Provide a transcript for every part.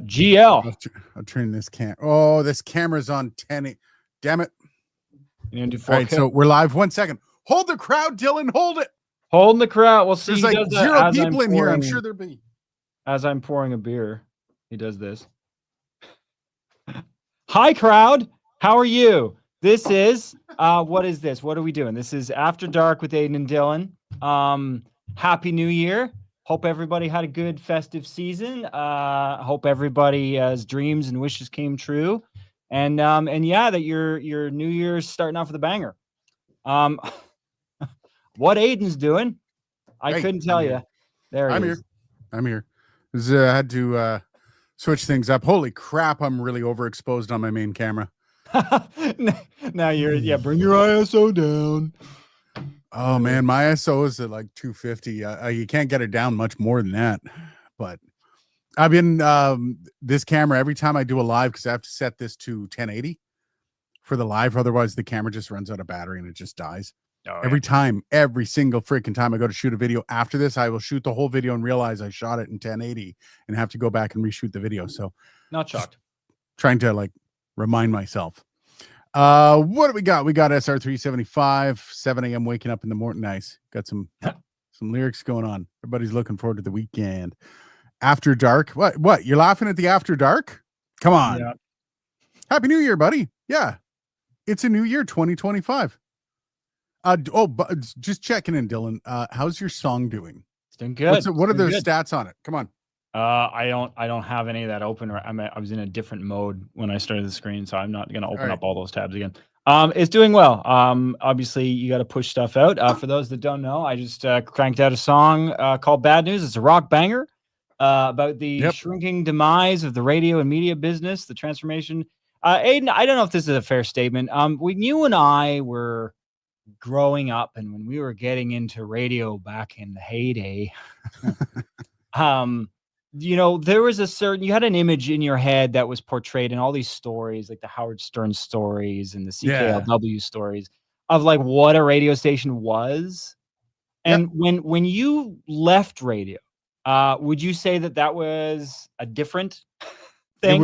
GL. I'll turn this cam. Oh, this camera's on 10. Damn it. You need to do All right, 4K. so we're live. 1 second. Hold the crowd, Dylan. Hold it. Holding the crowd. We'll see. There's He like does that zero as people I'm in here. I'm pouring- sure there'll be. As I'm pouring a beer, he does this. Hi, crowd. How are you? This is what is this? What are we doing? This is After Dark with Aiden and Dylan. Happy New Year. Hope everybody had a good festive season. Hope everybody's dreams and wishes came true. And yeah, that your New Year's starting off with a banger. What Aiden's doing, I couldn't tell you. There he is. I'm here. I had to switch things up. Holy crap, I'm really overexposed on my main camera. Now bring your ISO down. Oh man, my ISO is at like 250. You can't get it down much more than that. But I've been this camera every time I do a live, because I have to set this to 1080 for the live, otherwise the camera just runs out of battery and it just dies. Every single freaking time I go to shoot a video after this, I will shoot the whole video and realize I shot it in 1080 and have to go back and reshoot the video. So not shocked. Trying to like remind myself. What do we got? We got SR375, 7 a.m. waking up in the morning. Nice. Got some lyrics going on. Everybody's looking forward to the weekend. After Dark. What? You're laughing at the After Dark? Come on. Yeah. Happy New Year, buddy. Yeah. It's a new year, 2025. But just checking in, Dylan. How's your song doing? It's doing good. What are the stats on it? Come on. I don't have any of that open. I was in a different mode when I started the screen, so I'm not going to open up all those tabs again. It's doing well. Obviously you got to push stuff out. For those that don't know, I just cranked out a song called Bad News. It's a rock banger about the shrinking demise of the radio and media business, the transformation. Aiden, I don't know if this is a fair statement. When you and I were growing up and when we were getting into radio back in the heyday, there was you had an image in your head that was portrayed in all these stories, like the Howard Stern stories and the CKLW stories of like what a radio station was. And when you left radio, would you say that was a different thing?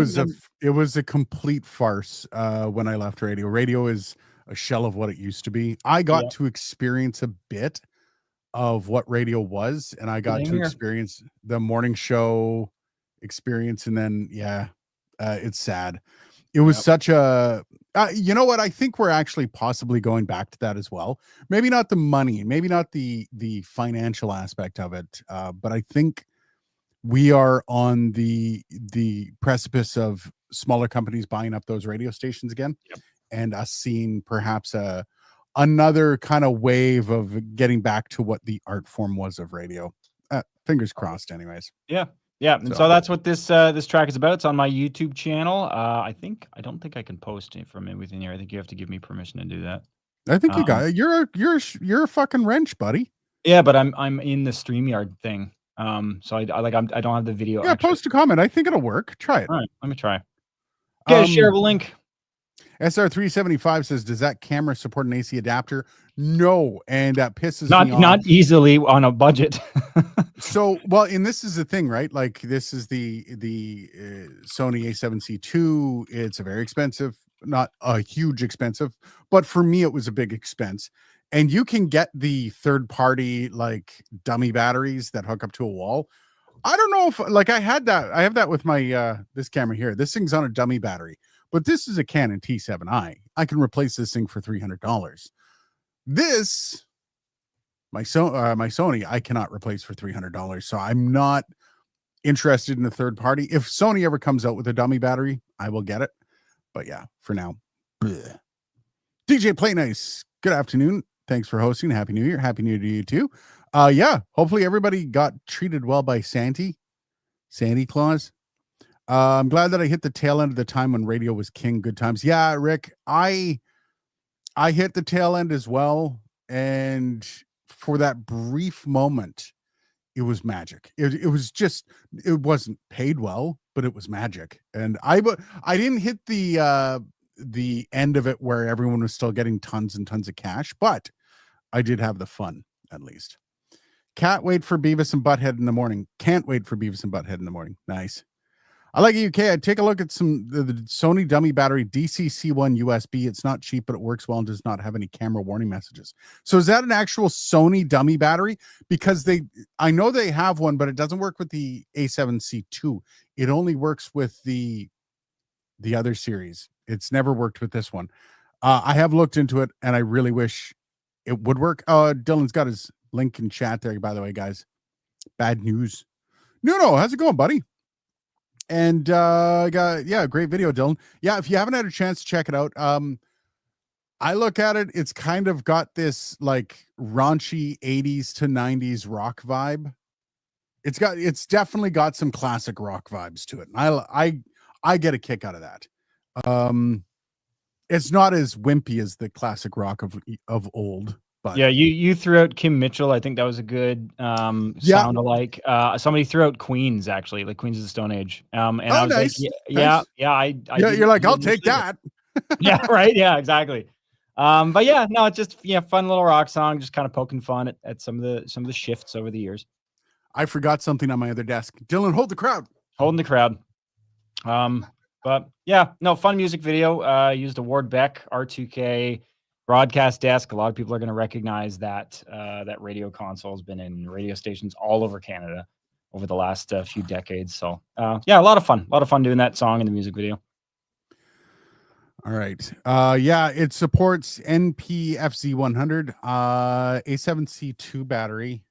It was a complete farce when I left radio. Radio is a shell of what it used to be. I got to experience a bit of what radio was, and I got to experience the morning show experience, and then it's sad. It was such a you know what, I think we're actually possibly going back to that as well. Maybe not the money, maybe not the financial aspect of it, but I think we are on the precipice of smaller companies buying up those radio stations again, and us seeing perhaps another kind of wave of getting back to what the art form was of radio. Fingers crossed anyways. Yeah. And so that's what this track is about. It's on my YouTube channel. I don't think I can post it from it within here. I think you have to give me permission to do that. I think you got it. You're a fucking wrench, buddy. Yeah, but I'm in the StreamYard thing. So I don't have the video. Yeah, post a comment. I think it'll work. Try it. All right, let me try. Get a shareable link. SR375 says, does that camera support an AC adapter? No, and that pisses me off. Not easily on a budget. So, and this is the thing, right? Like, this is the Sony A7C II. It's a very expensive, not a huge expensive, but for me, it was a big expense. And you can get the third-party, like, dummy batteries that hook up to a wall. I don't know if, like, I have that with my, this camera here. This thing's on a dummy battery. But this is a Canon T7i. I can replace this thing for $300. This, my Sony, I cannot replace for $300. So I'm not interested in a third party. If Sony ever comes out with a dummy battery, I will get it. But yeah, for now. Bleh. DJ Play Nice, good afternoon. Thanks for hosting. Happy New Year. Happy New Year to you too. Hopefully everybody got treated well by Santa Claus. I'm glad that I hit the tail end of the time when radio was king. Good times. Yeah, Rick, I hit the tail end as well. And for that brief moment, it was magic. It wasn't paid well, but it was magic. And I didn't hit the end of it where everyone was still getting tons and tons of cash, but I did have the fun at least. Can't wait for Beavis and Butthead in the morning. Can't wait for Beavis and Butthead in the morning. Nice. I like UK. I'd take a look at the Sony dummy battery DC-C1 USB. It's not cheap, but it works well and does not have any camera warning messages. So is that an actual Sony dummy battery? Because I know they have one, but it doesn't work with the A7C2. It only works with the other series. It's never worked with this one. I have looked into it, and I really wish it would work. Dylan's got his link in chat there, by the way, guys. Bad news. No, how's it going, buddy? And great video, Dylan. Yeah, if you haven't had a chance to check it out, I look at it, it's kind of got this like raunchy 80s to 90s rock vibe. It's definitely got some classic rock vibes to it. And I get a kick out of that. It's not as wimpy as the classic rock of old. But yeah, you threw out Kim Mitchell. I think that was a good sound alike. Somebody threw out Queens, actually, like Queens of the Stone Age. And I was nice. like, yeah. You're like, I'll take that. Yeah, right. Yeah, exactly. But yeah, no, it's just fun little rock song, just kind of poking fun at some of the shifts over the years. I forgot something on my other desk. Dylan, hold the crowd. Holding the crowd. But yeah, no, fun music video. Used a Ward Beck R2K broadcast desk. A lot of people are going to recognize that that radio console has been in radio stations all over Canada over the last few decades. So yeah, a lot of fun doing that song and the music video. All right. Yeah, it supports NPFZ 100, A7C2 battery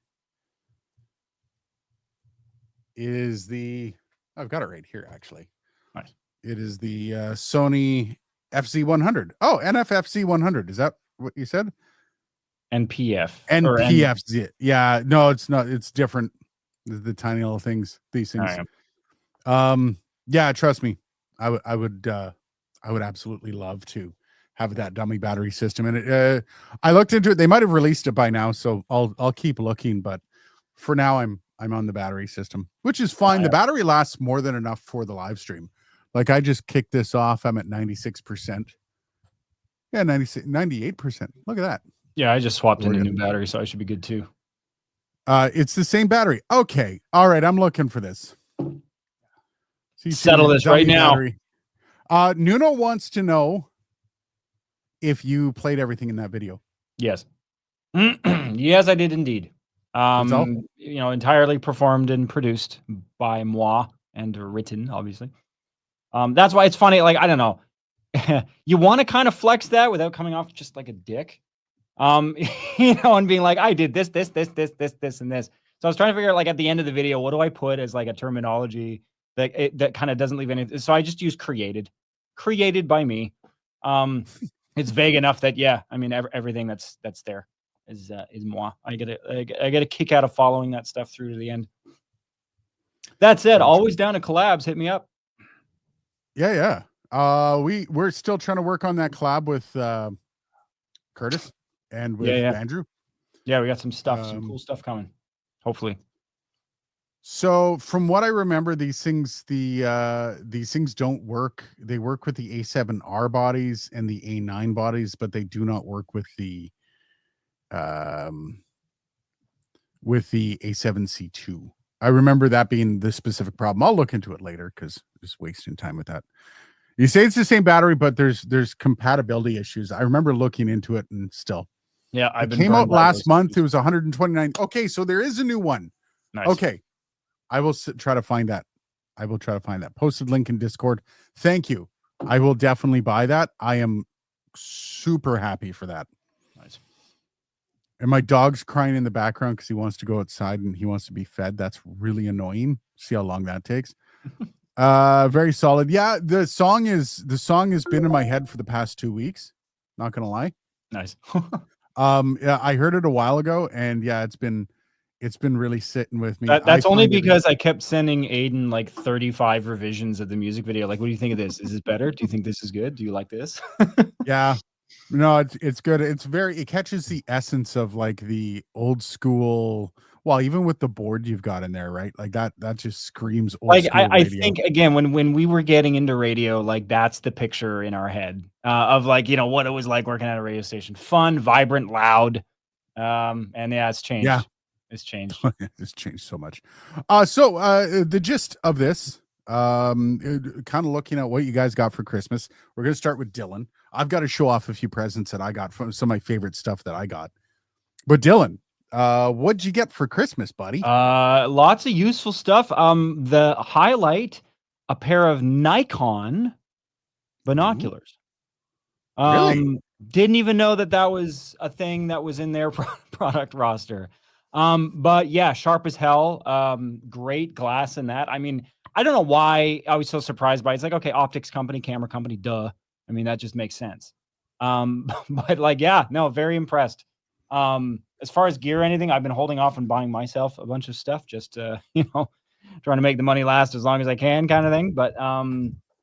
is the, I've got it right here, actually. Nice. It is the Sony FZ100. Oh, NFFC 100. Is that what you said? NPF. NPFZ. Yeah, no, it's not. It's different. The tiny little things, these things. Yeah, trust me. I would absolutely love to have that dummy battery system. And I looked into it. They might have released it by now, so I'll keep looking. But for now, I'm on the battery system, which is fine. The battery lasts more than enough for the live stream. Like I just kicked this off. I'm at 96%. Yeah, 98%. Look at that. Yeah, I just swapped in a new battery, so I should be good too. It's the same battery. Okay. All right. I'm looking for this. Settle this right now. Nuno wants to know if you played everything in that video. Yes. Yes, I did indeed. Entirely performed and produced by moi and written, obviously. That's why it's funny. Like, I don't know. You want to kind of flex that without coming off just like a dick. And being like, I did this, and this. So I was trying to figure out, like, at the end of the video, what do I put as like a terminology that kind of doesn't leave anything. So I just use created by me. It's vague enough that, yeah, I mean, everything that's there is moi. I get a kick out of following that stuff through to the end. That said, always down to collabs. Hit me up. Yeah. We're still trying to work on that collab with Curtis and with Andrew. Yeah, we got some stuff, some cool stuff coming. Hopefully. So from what I remember, these things don't work. They work with the A7R bodies and the A9 bodies, but they do not work with the A7C2. I remember that being the specific problem. I'll look into it later because just wasting time with that. You say it's the same battery, but there's compatibility issues. I remember looking into it and still. Yeah, it came out last month. It was 129. Okay, so there is a new one. Nice. Okay. I will try to find that. Posted link in Discord. Thank you. I will definitely buy that. I am super happy for that. Nice. And my dog's crying in the background because he wants to go outside and he wants to be fed. That's really annoying. See how long that takes. Very solid. Yeah, the song has been in my head for the past 2 weeks. Not gonna lie. Nice. Yeah, I heard it a while ago, and yeah, it's been really sitting with me. That's only because I kept sending Aiden like 35 revisions of the music video. Like, what do you think of this? Is this better? Do you think this is good? Do you like this? Yeah. No, it's good. It catches the essence of like the old school. Well, even with the board you've got in there, right? Like that just screams old like school I radio. think again when we were getting into radio, like that's the picture in our head of like, what it was like working at a radio station. Fun, vibrant, loud. And yeah, it's changed. Yeah. It's changed. It's changed so much. So the gist of this, Kind of looking at what you guys got for Christmas. We're gonna start with Dylan. I've got to show off a few presents that I got from some of my favorite stuff that I got. But Dylan, what'd you get for Christmas, buddy? Lots of useful stuff. The highlight, a pair of Nikon binoculars. Really? Didn't even know that that was a thing that was in their product roster. But yeah, sharp as hell. Great glass in that. I mean, I don't know why I was so surprised by it. It's like, okay, optics company, camera company, duh. I mean, that just makes sense. But like, yeah, no, very impressed. As far as gear or anything, I've been holding off on buying myself a bunch of stuff, just trying to make the money last as long as I can, kind of thing. But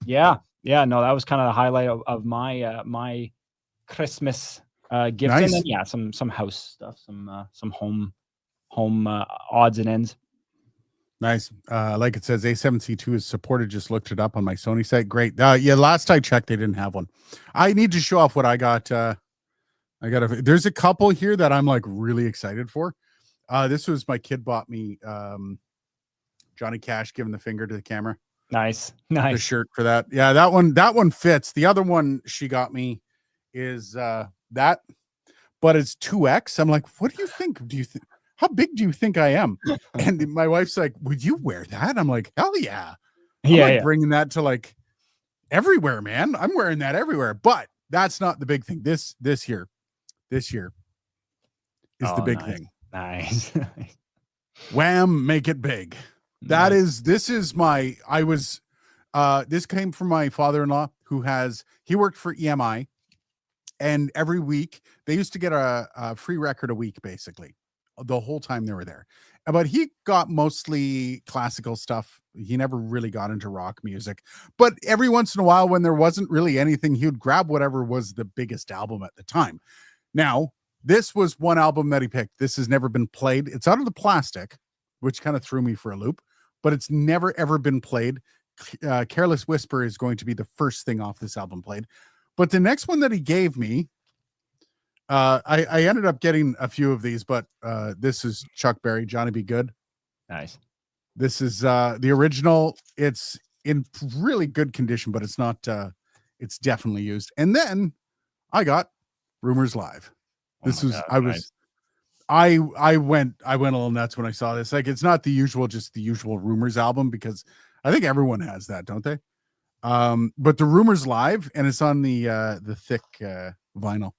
yeah, no, that was kind of the highlight of my my Christmas gift, and then Nice. yeah, some house stuff, some home odds and ends. Nice. Like it says, A7C2 is supported. Just looked it up on my Sony site. Great. Yeah, last I checked, they didn't have one. I need to show off what I got. There's a couple here that I'm like really excited for. This was my kid bought me Johnny Cash giving the finger to the camera. Nice. The shirt for that. Yeah, that one fits. The other one she got me is that, but it's 2X. I'm like, what do you think? How big do you think I am? And my wife's like, would you wear that? I'm like, hell yeah. I'm bringing that to like everywhere, man. I'm wearing that everywhere. But that's not the big thing. This year is the big thing. Nice. Wham, make it big. This came from my father-in-law he worked for EMI, and every week they used to get a free record a week, basically the whole time they were there. But he got mostly classical stuff. He never really got into rock music, but every once in a while when there wasn't really anything, he would grab whatever was the biggest album at the time. Now, this was one album that he picked. This has never been played. It's out of the plastic, which kind of threw me for a loop, but it's never, ever been played. Careless Whisper is going to be the first thing off this album played. But the next one that he gave me, I ended up getting a few of these, but this is Chuck Berry, Johnny Be Good. Nice. This is the original. It's in really good condition, but it's not, it's definitely used. And then I got Rumors Live. I went a little nuts when I saw this. Like, it's not the usual Rumors album, because I think everyone has that, don't they? But the Rumors Live, and it's on the thick vinyl.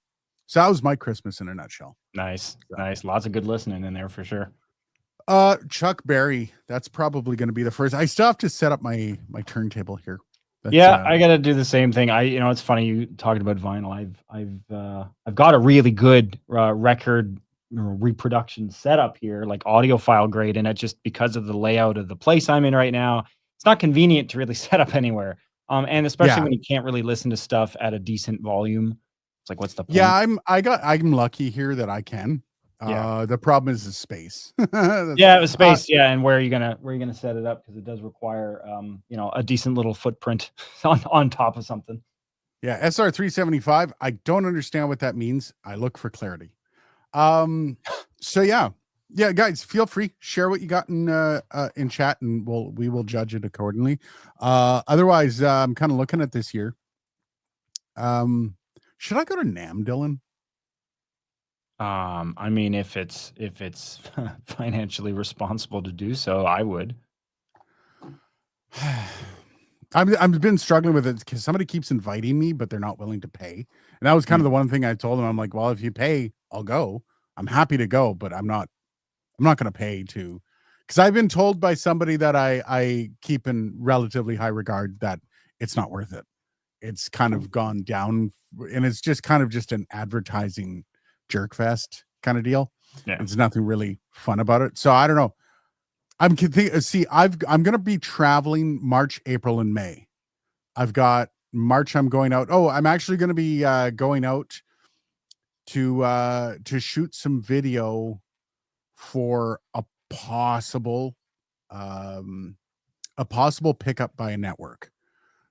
So that was my Christmas in a nutshell. Nice. Lots of good listening in there for sure. Chuck Berry, that's probably going to be the first. I still have to set up my turntable here. I got to do the same thing. It's funny you talking about vinyl. I've got a really good record reproduction setup here, like audiophile grade, and it just, because of the layout of the place I'm in right now, it's not convenient to really set up anywhere. And especially when you can't really listen to stuff at a decent volume. It's like, what's the point? Yeah, I'm lucky here that I can. The problem is the space. It was space. And where are you gonna set it up? Because it does require a decent little footprint on top of something. Yeah, SR375. I don't understand what that means. I look for clarity. So yeah, guys, feel free, share what you got in chat, and we will judge it accordingly. Otherwise, I'm kind of looking at this here. Should I go to Namm, Dylan? I mean, if it's financially responsible to do so, I would. I've been struggling with it because somebody keeps inviting me, but they're not willing to pay. And that was kind of the one thing I told them. I'm like, well, if you pay, I'll go. I'm happy to go, but I'm not going to pay to, because I've been told by somebody that I keep in relatively high regard that it's not worth it. It's kind of gone down, and it's just kind of just an advertising jerk fest kind of deal. Yeah. There's nothing really fun about it. So I don't know. I'm going to be traveling March, April, and May. I've got March. I'm going out. Oh, I'm actually going to be going out to shoot some video for a possible pickup by a network.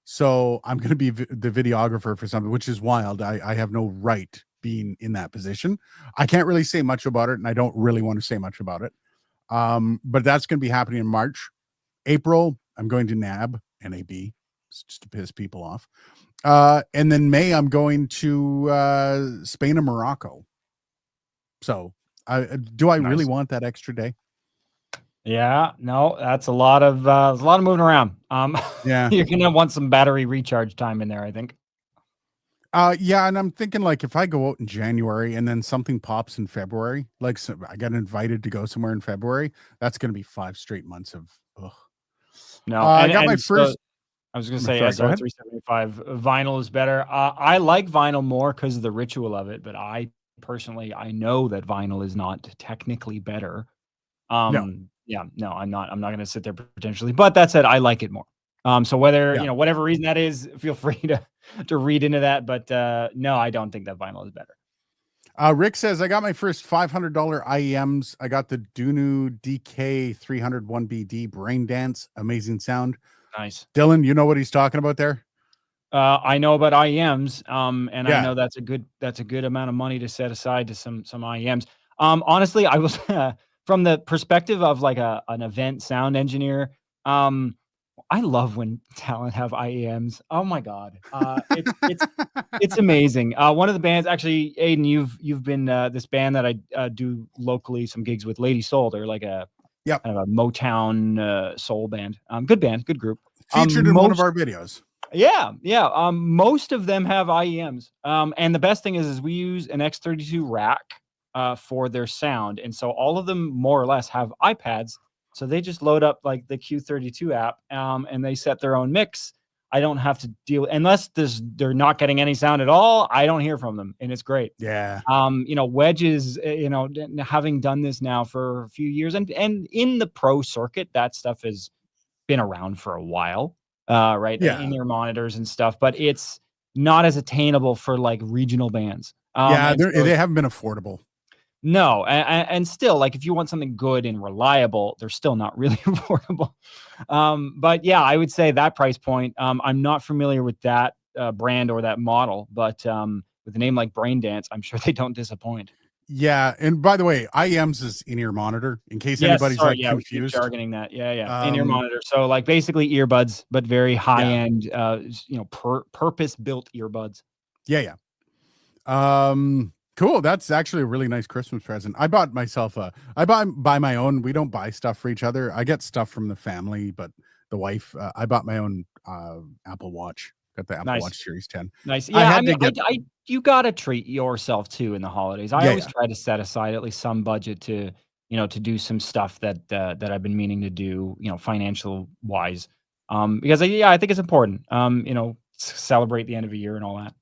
So I'm going to be the videographer for something, which is wild. I have no right being in that position. I can't really say much about it, and I don't really want to say much about it. But that's going to be happening in March. April, I'm going to NAB. NAB, just to piss people off. And then May, I'm going to Spain and Morocco. So, do I really Nice. want that extra day? Yeah, no, that's a lot of moving around. Yeah. You're gonna want some battery recharge time in there, I think. Yeah, and I'm thinking like if I go out in January and then something pops in February, like I got invited to go somewhere in February, that's going to be 5 straight months of. Ugh. No, I got my so first. I was gonna say Sorry, go SR ahead. 375 vinyl is better. I like vinyl more because of the ritual of it, but I personally I know that vinyl is not technically better. No, Yeah, no, I'm not gonna sit there potentially, but that said, I like it more. So whether yeah. whatever reason that is, feel free to read into that. But no, I don't think that vinyl is better. Rick says I got my first $500 IEMs. I got the Dunu DK 301BD Brain Dance, amazing sound. Nice. Dylan, you know what he's talking about there? I know about IEMs, and I Yeah. know that's a good amount of money to set aside to some IEMs. Honestly, I was from the perspective of like an event sound engineer. I love when talent have IEMs. Oh my god, it's amazing. One of the bands, actually, Aiden, you've been this band that I do locally some gigs with, Lady Soul. They're like a Yep. kind of a Motown soul band. Good band, good group. Featured in one of our videos. Yeah, yeah. Most of them have IEMs. And the best thing is we use an X32 rack for their sound, and so all of them more or less have iPads. So they just load up like the Q32 app, and they set their own mix. I don't have to deal unless they're not getting any sound at all. I don't hear from them, and it's great. Yeah. Wedges, having done this now for a few years, and in the pro circuit, that stuff has been around for a while, right? Yeah. In-ear monitors and stuff, but it's not as attainable for like regional bands. Yeah, And so they haven't been affordable. no, and still, like if you want something good and reliable, they're still not really affordable. But yeah, I would say that price point. I'm not familiar with that brand or that model, but with a name like Brain Dance, I'm sure they don't disappoint. Yeah, and by the way, IEMs is in-ear monitor in case Yes, anybody's sorry, like yeah, we keep confused. jargoning that. Yeah. In-ear monitor. So like basically earbuds, but very high-end, purpose-built earbuds. Yeah. Cool. That's actually a really nice Christmas present. I bought myself I buy my own. We don't buy stuff for each other. I get stuff from the family, but the wife, I bought my own Apple Watch. Got the Apple Nice. Watch Series 10. Nice. I Yeah, had I mean, to get you gotta treat yourself too in the holidays. I always try to set aside at least some budget to do some stuff that I've been meaning to do, financial wise. Because I think it's important. Celebrate the end of a year and all that.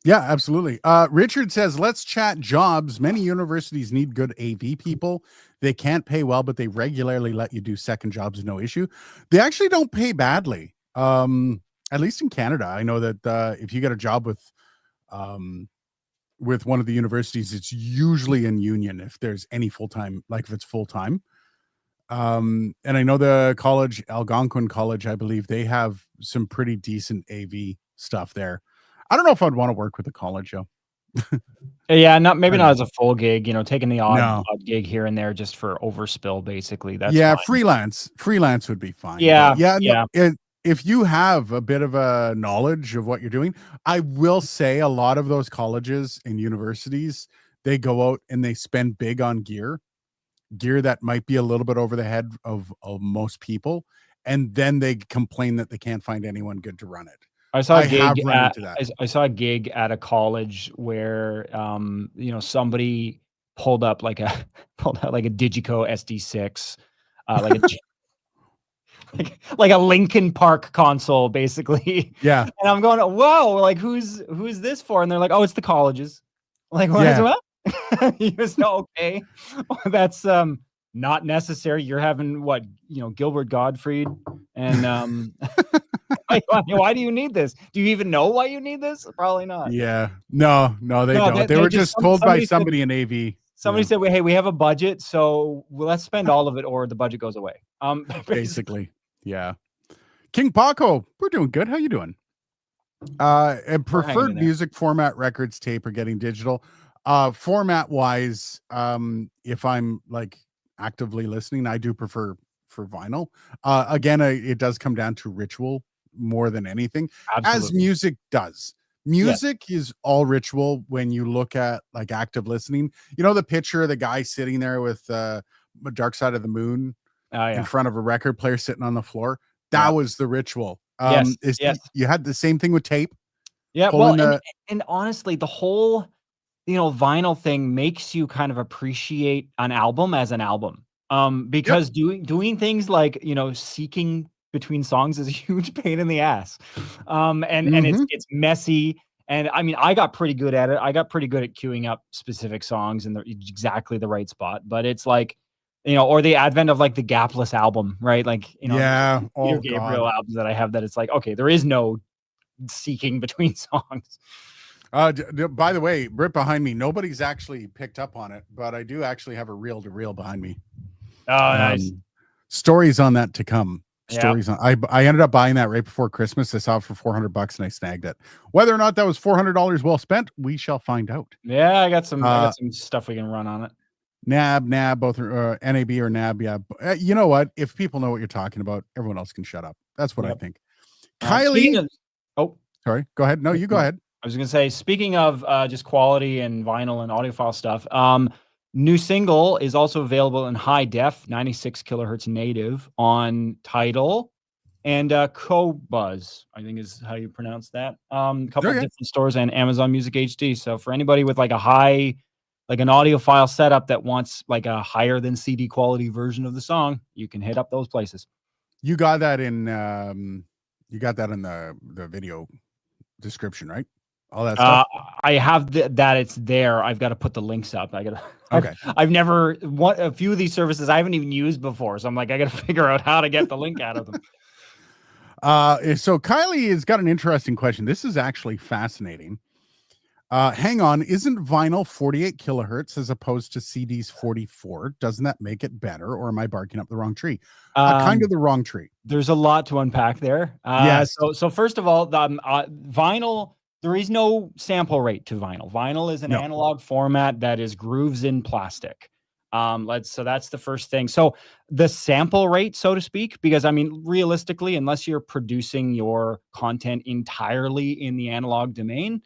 Yeah, absolutely. Richard says, let's chat jobs. Many universities need good AV people. They can't pay well, but they regularly let you do second jobs, no issue. They actually don't pay badly. At least in Canada. I know that if you get a job with one of the universities, it's usually in union if there's any full-time, like if it's full-time. And I know the college, Algonquin College, I believe they have some pretty decent AV stuff there. I don't know if I'd want to work with a college, though. Yeah, not as a full gig, taking the odd gig here and there just for overspill, basically. That's fine. Freelance would be fine. Yeah, No, if you have a bit of a knowledge of what you're doing, I will say a lot of those colleges and universities, they go out and they spend big on gear that might be a little bit over the head of most people, and then they complain that they can't find anyone good to run it. I saw a gig at a college where somebody pulled out like a Digico SD6, like like a Linkin Park console, basically. Yeah. And I'm going, whoa, like who's this for? And they're like, oh, it's the colleges. Like, what? You just know, okay, that's not necessary. You're having what, Gilbert Gottfried, and why do you need this? Do you even know why you need this? Probably not. Yeah, no, they don't. They were just told by somebody in AV. Somebody said, well, hey, we have a budget, so let's spend all of it, or the budget goes away. Basically, yeah. King Paco, we're doing good. How you doing? And preferred music format, records, tape, or getting digital. Format wise, if I'm like actively listening, I do prefer for vinyl. Again, it does come down to ritual more than anything, as Absolutely. music does. Yes. Music is all ritual when you look at like active listening. You know the picture of the guy sitting there with Dark Side of the Moon Oh in yeah. front of a record player sitting on the floor? That Yeah. was the ritual. Yes. Is Yes. you had the same thing with tape, Yeah. Well, pulling the and honestly, the whole vinyl thing makes you kind of appreciate an album as an album. Yep. Because doing things like, seeking between songs is a huge pain in the ass. And Mhm. it's messy. And I mean, I got pretty good at it. I got pretty good at queuing up specific songs in exactly the right spot. But it's like, or the advent of like the gapless album, right? Like, there's Yeah. Peter Oh Gabriel God. albums that I have that it's like, okay, there is no seeking between songs. By the way, right behind me, nobody's actually picked up on it, but I do actually have a reel to reel behind me. Oh, nice. Stories on that to come. Yeah. Stories on. I ended up buying that right before Christmas. I saw it for $400 and I snagged it. Whether or not that was $400 well spent, we shall find out. Yeah, I got some Uh, stuff we can run on it. NAB, both NAB or NAB. Yeah. You know what? If people know what you're talking about, everyone else can shut up. That's what I Yep. think. Speaking Kylie, of, oh, sorry, go ahead. No, you go no, ahead. I was gonna say, speaking of just quality and vinyl and audiophile stuff, new single is also available in high def, 96 kilohertz native on Tidal and Qobuz, I think is how you pronounce that. A couple Okay. different stores and Amazon Music HD. So for anybody with like an audiophile setup that wants like a higher than CD quality version of the song, you can hit up those places. You got that in the video description, right? All that stuff. I have that it's there. I've got to put the links up. Okay. I've never a few of these services I haven't even used before, so I'm like, I got to figure out how to get the link out of them. So Kylie has got an interesting question. This is actually fascinating. Hang on, isn't vinyl 48 kilohertz as opposed to CD's 44? Doesn't that make it better, or am I barking up the wrong tree? Kind of the wrong tree. There's a lot to unpack there. Yes. So first of all, vinyl, there is no sample rate to vinyl. Vinyl is an No. analog format that is grooves in plastic. So that's the first thing. So the sample rate, so to speak, because I mean, realistically, unless you're producing your content entirely in the analog domain,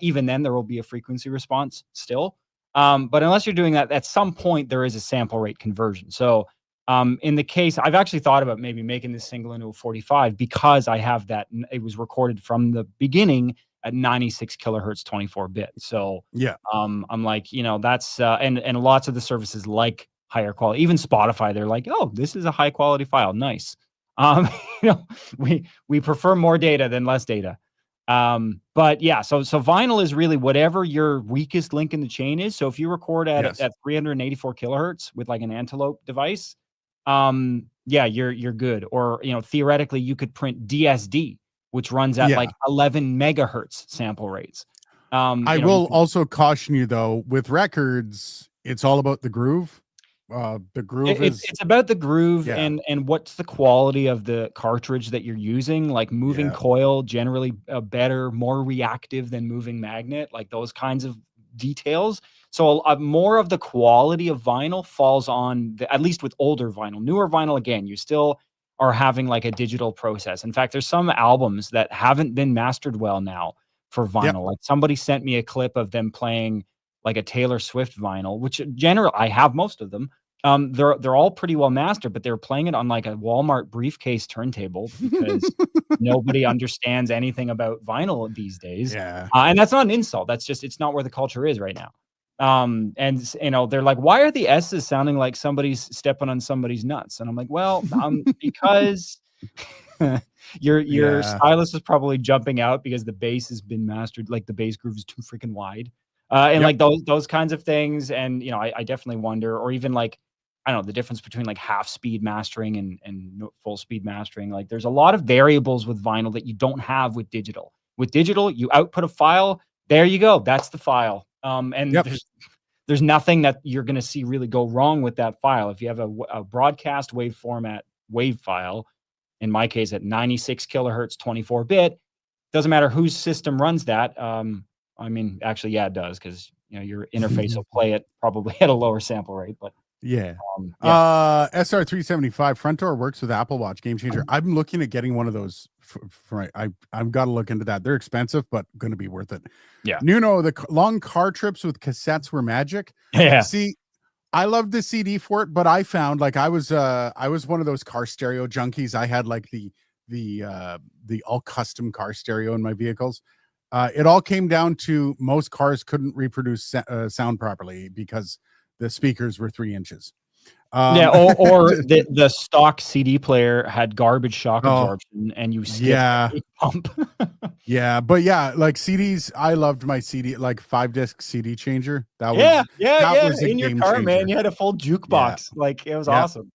even then there will be a frequency response still. But unless you're doing that, at some point there is a sample rate conversion. So in the case, I've actually thought about maybe making this single into a 45 because I have that. It was recorded from the beginning at 96 kilohertz, 24-bit. So Yeah. I'm like, that's and lots of the services like higher quality. Even Spotify, they're like, oh, this is a high quality file. Nice. We prefer more data than less data. But yeah, so vinyl is really whatever your weakest link in the chain is. So if you record at 384 kilohertz with like an Antelope device, yeah, you're good. Or theoretically you could print DSD, which runs at like 11 megahertz sample rates. I will also caution you though, with records, it's all about the groove. The groove it's about the groove Yeah. and what's the quality of the cartridge that you're using. Like moving coil, generally better, more reactive than moving magnet, like those kinds of details. So more of the quality of vinyl falls on at least with older vinyl. Newer vinyl, again, you still are having like a digital process. In fact, there's some albums that haven't been mastered well now for vinyl. Like somebody sent me a clip of them playing like a Taylor Swift vinyl, which generally I have most of them. They're all pretty well mastered, but they're playing it on like a Walmart briefcase turntable because nobody understands anything about vinyl these days. Yeah. And that's not an insult. That's just, it's not where the culture is right now. And they're like, why are the S's sounding like somebody's stepping on somebody's nuts? And I'm like, well, because your stylus is probably jumping out because the bass has been mastered. Like the bass groove is too freaking wide. And like those kinds of things. And, I definitely wonder, or even like, I don't know, the difference between like half speed mastering and full speed mastering. Like there's a lot of variables with vinyl that you don't have with digital. With digital, you output a file, there you go. That's the file. And there's nothing that you're going to see really go wrong with that file. If you have a broadcast wave format wave file, in my case at 96 kilohertz, 24-bit, doesn't matter whose system runs that. I mean, actually, yeah, it does, because your interface will play it probably at a lower sample rate. But Yeah. Yeah. SR375 front door works with Apple Watch, game changer. I'm looking at getting one of those for I've got to look into that. They're expensive, but going to be worth it. Yeah. Nuno, the long car trips with cassettes were magic. Yeah. See, I loved the CD for it, but I found like I was one of those car stereo junkies. I had like the all custom car stereo in my vehicles. It all came down to most cars couldn't reproduce sound properly because the speakers were 3 inches. Yeah, Um, or the stock CD player had garbage shock oh absorption, and you skipped yeah, every pump. yeah, but yeah, like CDs. I loved my CD, like 5 disc CD changer. Yeah, yeah, That yeah. was a In your game car, man, changer. you had a full Yeah, jukebox. Like it was yeah. awesome.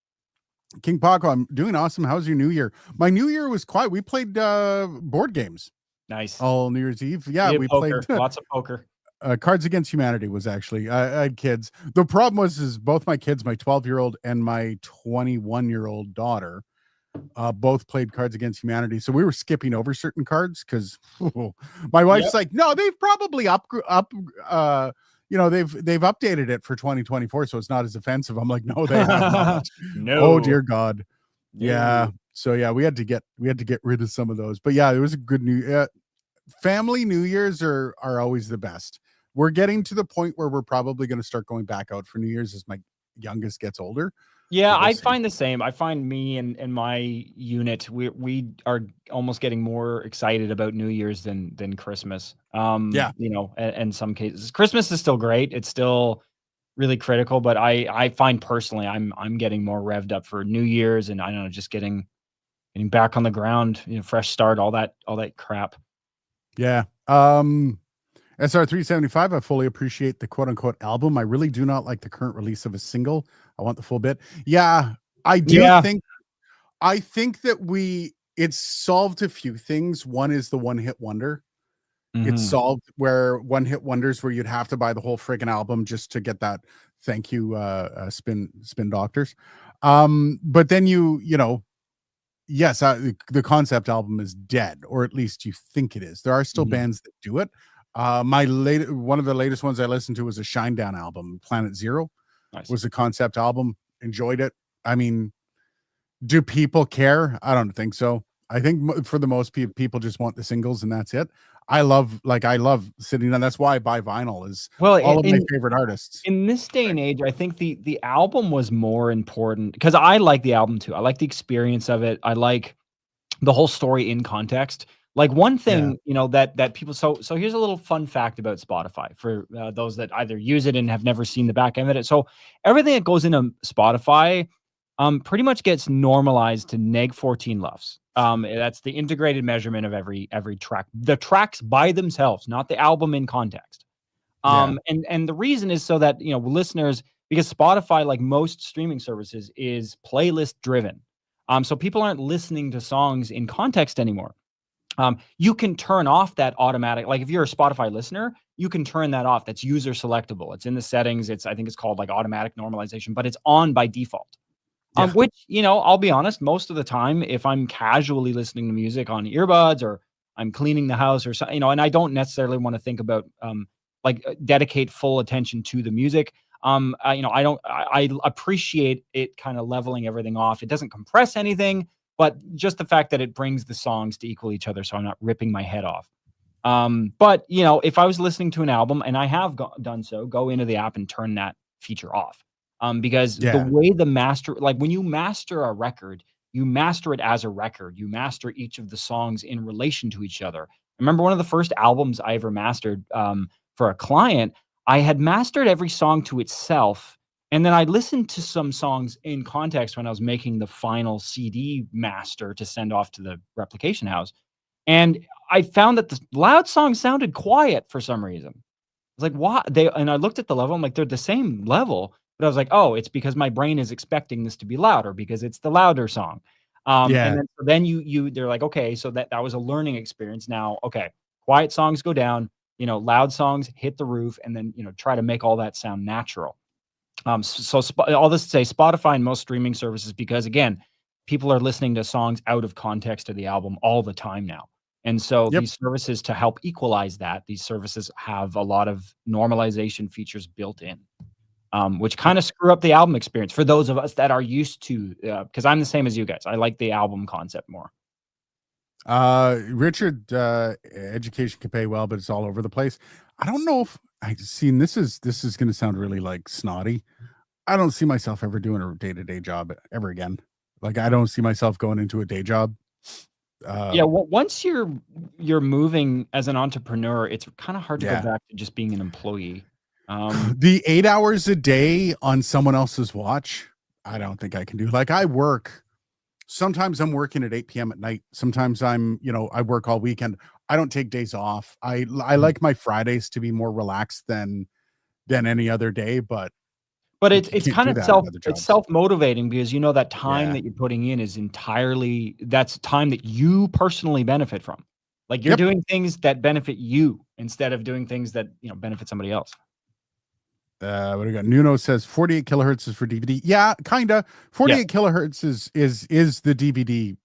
King Paco, I'm doing awesome. How's your New Year? My New Year was quiet. We played board games Nice. all New Year's Eve. Yeah, We had we played poker, lots of poker. Cards Against Humanity was actually I had kids. The problem was is both my kids, my 12-year-old and my 21-year-old daughter, both played Cards Against Humanity. So we were skipping over certain cards because my wife's Yep. like, no, they've probably they've updated it for 2024, so it's not as offensive. I'm like, no, they have not. No. Oh dear God. No. Yeah. So yeah, we had to get rid of some of those. But yeah, it was a good family New Year's are always the best. We're getting to the point where we're probably going to start going back out for New Year's as my youngest gets older. Yeah, We'll I see. find the same. I find me and my unit, we are almost getting more excited about New Year's than Christmas. Yeah. You know, in some cases, Christmas is still great. It's still really critical, but I find personally, I'm getting more revved up for New Year's, and I don't know, just getting back on the ground, you know, fresh start, all that crap. Yeah. SR375, I fully appreciate the quote unquote album. I really do not like the current release of a single. I want the full bit. Yeah, I do Yeah. think that it's solved a few things. One is the one hit wonder. It's Mhm. solved where one hit wonders where you'd have to buy the whole friggin' album just to get that thank you spin doctors. But then you know, yes, the concept album is dead, or at least you think it is. There are still Mhm. bands that do it. One of the latest ones I listened to was a Shinedown album. Planet Zero Nice. was a concept album. Enjoyed it. I mean, do people care? I don't think so. I think for the most people just want the singles and that's it. I love sitting down. That's why I buy vinyl. Is Well, all of my favorite artists. in this day and age, I think the album was more important because I like the album too. I like the experience of it. I like the whole story in context. Like one Yeah, thing, you know, that people so here's a little fun fact about Spotify for those that either use it and have never seen the back end of it. So everything that goes into Spotify pretty much gets normalized to neg 14 LUFS. That's the integrated measurement of every track. The tracks by themselves, not the album in context. yeah, And the reason is so that, you know, listeners, because Spotify, like most streaming services, is playlist driven. So people aren't listening to songs in context anymore. You can turn off that automatic, like if you're a Spotify listener, you can turn that off. That's user selectable. It's in the settings. I think it's called like automatic normalization, but it's on by default. yeah, Which, you know, I'll be honest, most of the time, if I'm casually listening to music on earbuds or I'm cleaning the house or something, you know, and I don't necessarily want to think about dedicate full attention to the music. You know, I appreciate it kind of leveling everything off. It doesn't compress anything, but just the fact that it brings the songs to equal each other, so I'm not ripping my head off. But you know, if I was listening to an album, and I have done so, go into the app and turn that feature off. Because the yeah, way the master, like when you master a record, you master it as a record. You master each of the songs in relation to each other. I remember one of the first albums I ever mastered for a client. I had mastered every song to itself, and then I listened to some songs in context when I was making the final CD master to send off to the replication house. And I found that the loud songs sounded quiet for some reason. I was like, "Why?" And I looked at the level, I'm like, "They're the same level." But I was like, "Oh, it's because my brain is expecting this to be louder because it's the louder song." And yeah. then they're like, "Okay, so that was a learning experience. Now, okay, quiet songs go down, you know, loud songs hit the roof, and then, you know, try to make all that sound natural." All this to say, Spotify and most streaming services, because again, people are listening to songs out of context of the album all the time now. And so Yep. these services, to help equalize that, these services have a lot of normalization features built in. which kind of screw up the album experience for those of us that are used to. Because I'm the same as you guys. I like the album concept more. Richard, education can pay well, but it's all over the place. I don't know if I seen this is going to sound really like snotty. I don't see myself ever doing a day-to-day job ever again. Like I don't see myself going into a day job. Yeah, once you're moving as an entrepreneur, it's kind of hard to go back to just being an employee. The 8 hours a day on someone else's watch, I don't think I can do. Like I work, sometimes I'm working at 8 p.m. at night. Sometimes I'm, I work all weekend. I don't take days off. I like my Fridays to be more relaxed than any other day, but you it's can't kind do of that in other jobs. self-motivating because that time that you're putting in is entirely that's time that you personally benefit from. Like you're doing things that benefit you instead of doing things that, benefit somebody else. What do we got? Nuno says 48 kilohertz is for DVD. Yeah, kinda. 48 kilohertz is the DVD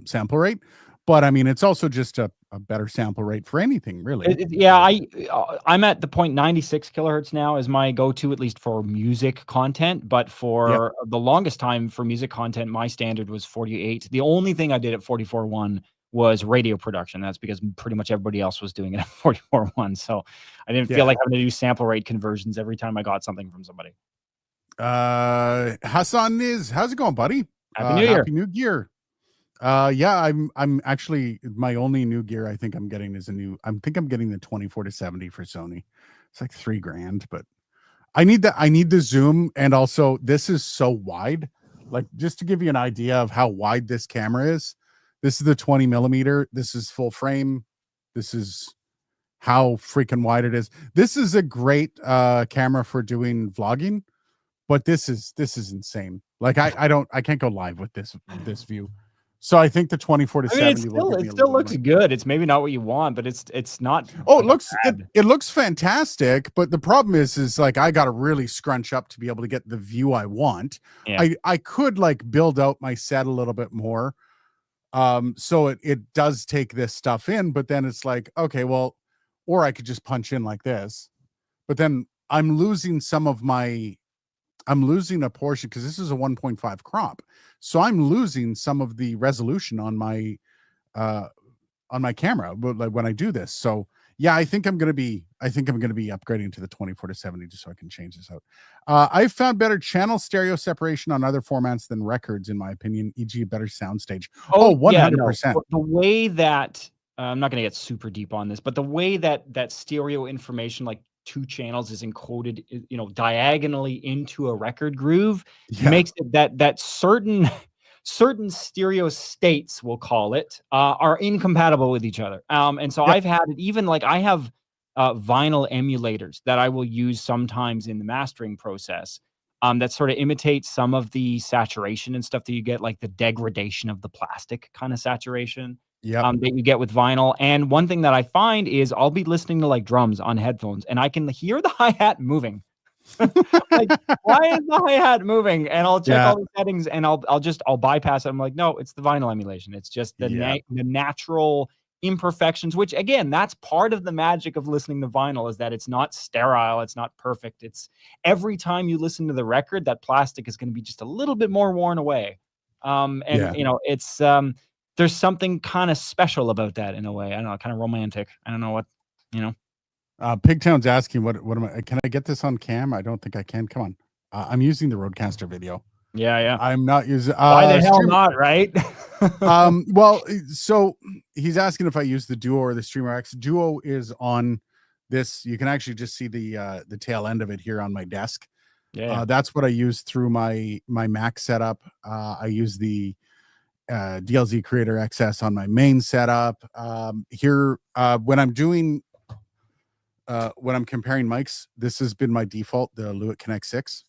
sample rate, but I mean it's also just a better sample rate for anything, really. I'm at the point 96 kilohertz now is my go-to, at least for music content. But for the longest time for music content, my standard was 48. The only thing I did at 44.1 was radio production. That's because pretty much everybody else was doing it at 44.1. So I didn't feel like having to do sample rate conversions every time I got something from somebody. Hassan how's it going, buddy? Happy New Year. Happy New Year. Yeah, I'm actually my only new gear I think I'm getting is I'm getting the 24-70 for Sony. It's like $3,000, but I need the zoom, and also this is so wide. Like just to give you an idea of how wide this camera is, this is the 20 millimeter. This is full frame. This is how freaking wide it is. This is a great camera for doing vlogging, but this is insane. Like I can't go live with this view. So I think the 24-70 will give me it still looks good. It's maybe not what you want, but it's not. Oh, it looks fantastic, but the problem is like I got to really scrunch up to be able to get the view I want. Yeah. I could like build out my set a little bit more. So it does take this stuff in, but then it's like, okay, well, or I could just punch in like this, but then I'm losing a portion because this is a 1.5 crop. So I'm losing some of the resolution on my camera like when I do this. So yeah, I think I'm going to be upgrading to the 24-70 just so I can change this out. I've found better channel stereo separation on other formats than records, in my opinion, e.g. a better soundstage. 100%. The way that I'm not going to get super deep on this, but the way that stereo information, like 2 channels, is encoded, diagonally into a record groove, makes it that certain stereo states, we'll call it, are incompatible with each other. And so I've had it, even like I have vinyl emulators that I will use sometimes in the mastering process, that sort of imitate some of the saturation and stuff that you get, like the degradation of the plastic kind of saturation. That you get with vinyl. And one thing that I find is I'll be listening to like drums on headphones and I can hear the hi-hat moving. Like, why is the hi-hat moving? And I'll check all the settings and I'll bypass it. I'm like, no, it's the vinyl emulation. It's just the natural imperfections, which again, that's part of the magic of listening to vinyl, is that it's not sterile, it's not perfect. It's every time you listen to the record, that plastic is going to be just a little bit more worn away. It's there's something kind of special about that in a way. I don't know, kind of romantic. I don't know what, Pigtown's asking what am I? Can I get this on cam? I don't think I can. Come on, I'm using the Roadcaster video. Yeah. I'm not using. Why the hell not? Right. Well, so he's asking if I use the Duo or the Streamer X. Duo is on this. You can actually just see the tail end of it here on my desk. That's what I use through my Mac setup. I use the DLZ Creator XS on my main setup. Here, when I'm comparing mics, this has been my default. The Lewitt Connect 6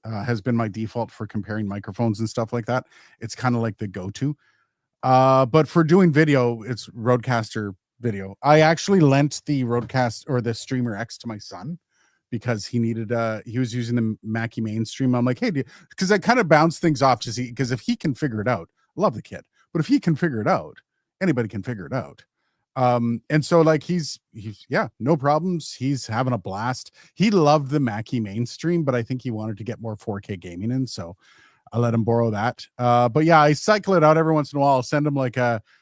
has been my default for comparing microphones and stuff like that. It's kind of like the go-to. But for doing video, it's Rodecaster video. I actually lent the Rodecaster or the Streamer X to my son because he was using the Mackie mainstream. I'm like, hey, because I kind of bounce things off to see, because if he can figure it out, love the kid, but if he can figure it out, anybody can figure it out. And so like he's yeah, no problems. He's having a blast. He loved the Mackie mainstream, but I think he wanted to get more 4K gaming in, so I let him borrow that. But yeah, I cycle it out every once in a while. I'll send him like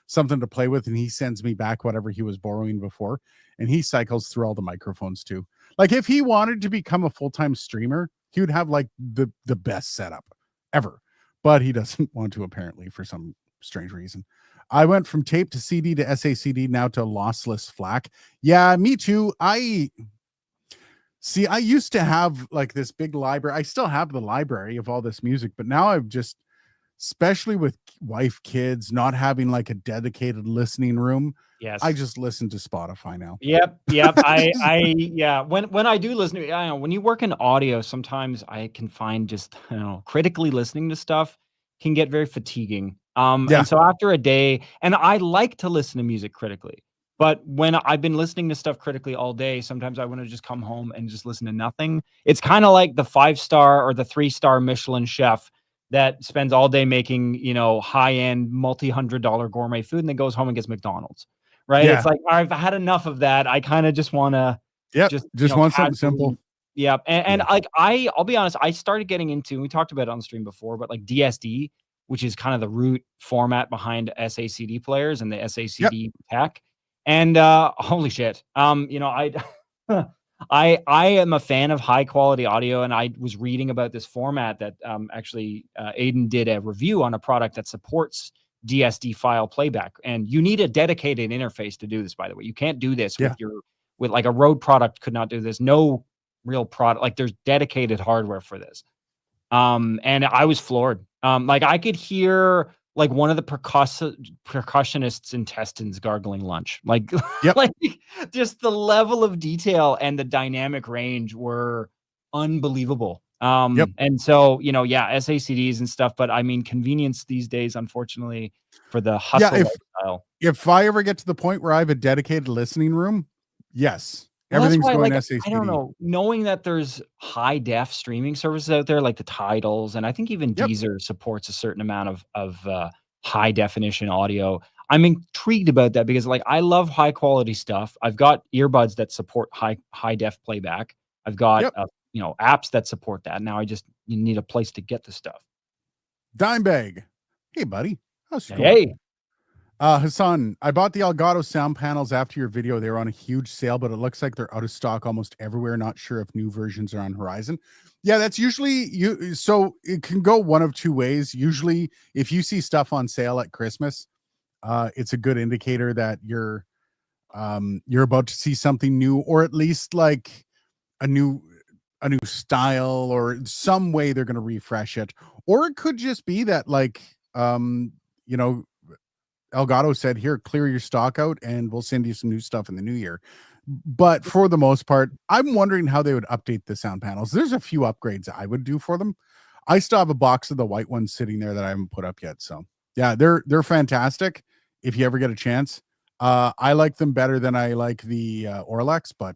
something to play with, and he sends me back whatever he was borrowing before. And he cycles through all the microphones too. Like if he wanted to become a full-time streamer, he would have like the best setup ever. But he doesn't want to, apparently, for some strange reason. I went from tape to CD to SACD, now to lossless FLAC. Yeah, me too. I used to have like this big library. I still have the library of all this music, but now I've just, especially with wife, kids, not having like a dedicated listening room, I Yes. just listen to Spotify now. Yep. Yeah. When I do listen to, I know when you work in audio, sometimes I can find just, critically listening to stuff can get very fatiguing. Yeah, And so after a day, and I like to listen to music critically, but when I've been listening to stuff critically all day, sometimes I want to just come home and just listen to nothing. It's kind of like the 5-star or the 3-star Michelin chef that spends all day making, high-end multi-$100 gourmet food and then goes home and gets McDonald's. Right? It's yeah, like, I've had enough of that. I kinda just wanna yep. just, Just want something simple. casually. Yep, and, Yeah, like, I'll be honest, I started getting into, we talked about it on the stream before, but, like, DSD, which is kind of the root format behind SACD players and the yep, SACD tech, and, holy shit, I am a fan of high quality audio, and I was reading about this format that, actually, Aiden did a review on a product that supports DSD file playback. And you need a dedicated interface to do this, by the way. You can't do this yeah, with like a Rode product could not do this. No real product, like there's dedicated hardware for this. And I was floored. Like I could hear like one of the percussionists' intestines gargling lunch. Like, yep. like just the level of detail and the dynamic range were unbelievable. Yep. And so, yeah, SACDs and stuff, but I mean, convenience these days, unfortunately, for the Yeah, hustle lifestyle. if I ever get to the point where I have a dedicated listening room, yes, Well, that's everything's why, going like, I don't SACD. know, knowing that there's high def streaming services out there, like the Titles, and I think even Yep. Deezer supports a certain amount of high definition audio. I'm intrigued about that because, like, I love high quality stuff. I've got earbuds that support high def playback. I've got, Yep. apps that support that. Now I just you need a place to get the stuff. Dimebag. Hey, buddy. How's it going? Hey. Hassan, I bought the Elgato sound panels after your video. They were on a huge sale, but it looks like they're out of stock almost everywhere. Not sure if new versions are on horizon. Yeah, that's usually you. So it can go one of two ways. Usually, if you see stuff on sale at Christmas, it's a good indicator that you're about to see something new, or at least like a new a new style, or some way they're going to refresh it. Or it could just be that like you know Elgato said, here, clear your stock out and we'll send you some new stuff in the new year. But for the most part, I'm wondering how they would update the sound panels. There's a few upgrades I would do for them. I still have a box of the white ones sitting there that I haven't put up yet. So yeah, they're fantastic if you ever get a chance. I like them better than I like the Orlex, but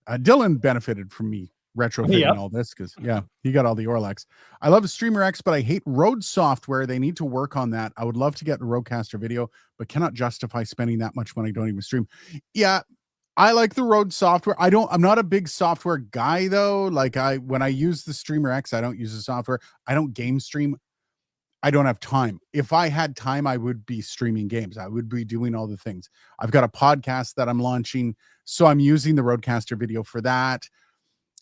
Dylan benefited from me retrofitting Yep. all this because yeah, he got all the Orlex. I love Streamer X, but I hate Rode software. They need to work on that. I would love to get the Rodecaster video, but cannot justify spending that much when I don't even stream. Yeah, I like the Rode software. I'm not a big software guy though. Like when I use the Streamer X, I don't use the software. I don't game stream. I don't have time. If I had time, I would be streaming games. I would be doing all the things. I've got a podcast that I'm launching, so I'm using the Rodecaster video for that.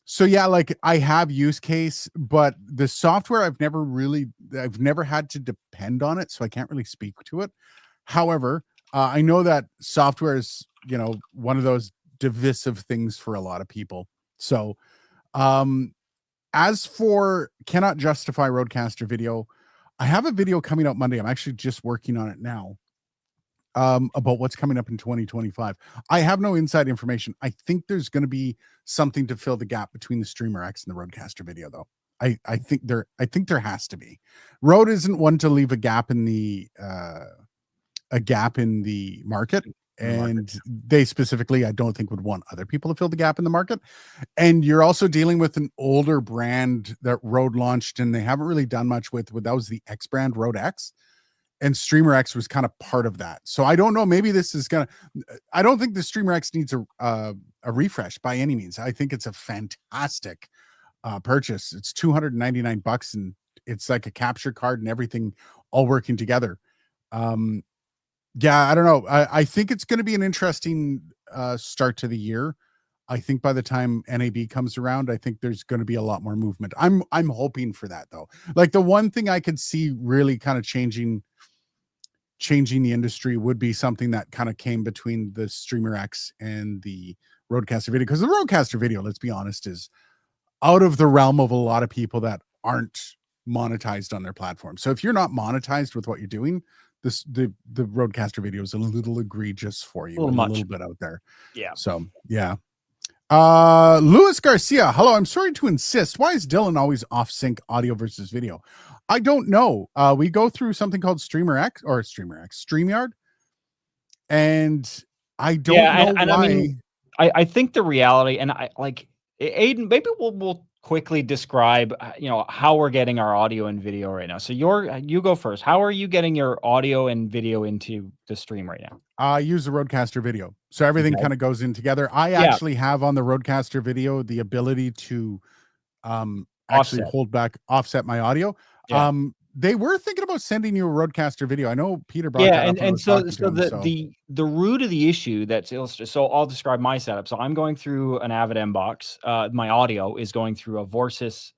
So yeah, like I have use case, but the software I've never had to depend on it, so I can't really speak to it. However, I know that software is, one of those divisive things for a lot of people. So, as for cannot justify Rodecaster video, I have a video coming out Monday. I'm actually just working on it now. About what's coming up in 2025. I have no inside information. I think there's going to be something to fill the gap between the Streamer X and the Rodecaster video, though. I think there has to be. Rode isn't one to leave a gap in the market, In the market. and they specifically, I don't think, would want other people to fill the gap in the market. And you're also dealing with an older brand that Rode launched, and they haven't really done much with. That was the X brand, Rode X. and Streamer X was kind of part of that. So I don't know. Maybe this is gonna. I don't think the Streamer X needs a refresh by any means. I think it's a fantastic purchase. It's $299, and it's like a capture card and everything all working together. Yeah, I don't know. I think it's going to be an interesting start to the year. I think by the time NAB comes around, I think there's going to be a lot more movement. I'm hoping for that though. Like the one thing I could see really kind of changing the industry would be something that kind of came between the Streamer X and the Roadcaster Video, because the Roadcaster Video, let's be honest, is out of the realm of a lot of people that aren't monetized on their platform. So if you're not monetized with what you're doing, the Roadcaster Video is a little egregious for you, a little bit out there. Yeah. So yeah. Luis Garcia, hello. I'm sorry to insist. Why is Dylan always off sync audio versus video? I don't know. We go through something called StreamYard, and I don't know why. I mean, I think the reality, and I like Aiden, maybe we'll quickly describe, how we're getting our audio and video right now. So you go first. How are you getting your audio and video into the stream right now? I use the Roadcaster Video. So everything kind of goes in together. I actually have on the Roadcaster Video the ability to actually offset my audio. Yeah. They were thinking about sending you a Roadcaster Video. I know Peter brought that up. And so the root of the issue that's illustrated. So I'll describe my setup. So I'm going through an Avid M-Box. My audio is going through a Vorsys